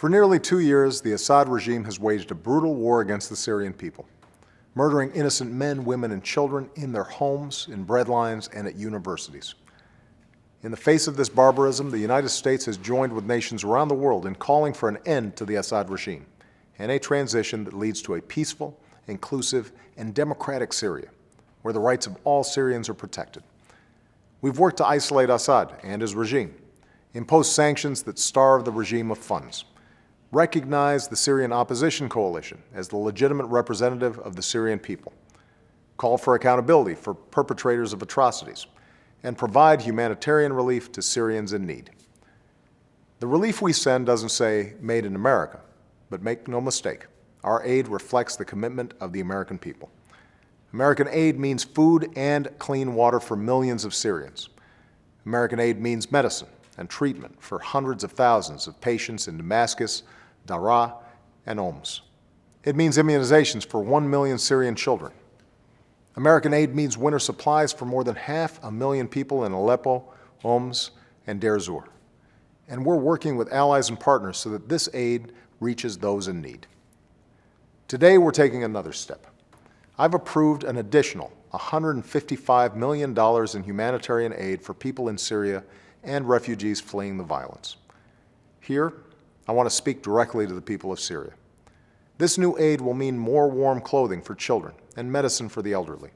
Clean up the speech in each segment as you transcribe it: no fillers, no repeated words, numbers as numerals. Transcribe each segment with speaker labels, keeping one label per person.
Speaker 1: For nearly 2 years, the Assad regime has waged a brutal war against the Syrian people, murdering innocent men, women, and children in their homes, in breadlines, and at universities. In the face of this barbarism, the United States has joined with nations around the world in calling for an end to the Assad regime and a transition that leads to a peaceful, inclusive, and democratic Syria, where the rights of all Syrians are protected. We've worked to isolate Assad and his regime, impose sanctions that starve the regime of funds, recognize the Syrian opposition coalition as the legitimate representative of the Syrian people, call for accountability for perpetrators of atrocities, and provide humanitarian relief to Syrians in need. The relief we send doesn't say "Made in America," but make no mistake, our aid reflects the commitment of the American people. American aid means food and clean water for millions of Syrians. American aid means medicine and treatment for hundreds of thousands of patients in Damascus, Daraa, and Homs. It means immunizations for 1 million Syrian children. American aid means winter supplies for more than 500,000 people in Aleppo, Homs, and Deir Zur. And we're working with allies and partners so that this aid reaches those in need. Today, we're taking another step. I've approved an additional $155 million in humanitarian aid for people in Syria and refugees fleeing the violence. Here, I want to speak directly to the people of Syria. This new aid will mean more warm clothing for children and medicine for the elderly,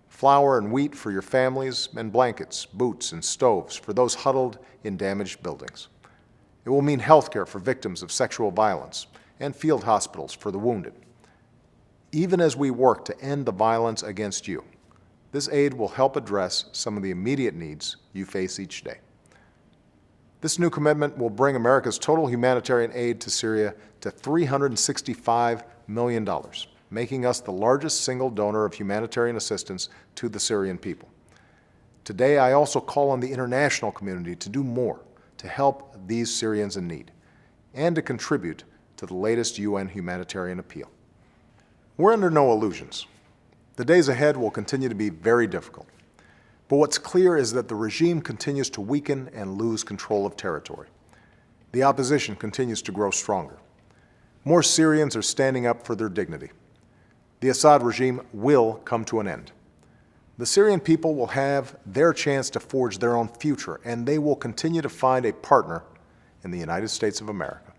Speaker 1: flour and wheat for your families, and blankets, boots, and stoves for those huddled in damaged buildings. It will mean health care for victims of sexual violence and field hospitals for the wounded. Even as we work to end the violence against you, this aid will help address some of the immediate needs you face each day. This new commitment will bring America's total humanitarian aid to Syria to $365 million, making us the largest single donor of humanitarian assistance to the Syrian people. Today, I also call on the international community to do more to help these Syrians in need and to contribute to the latest UN humanitarian appeal. We're under no illusions. The days ahead will continue to be very difficult. But what's clear is that the regime continues to weaken and lose control of territory. The opposition continues to grow stronger. More Syrians are standing up for their dignity. The Assad regime will come to an end. The Syrian people will have their chance to forge their own future, and they will continue to find a partner in the United States of America.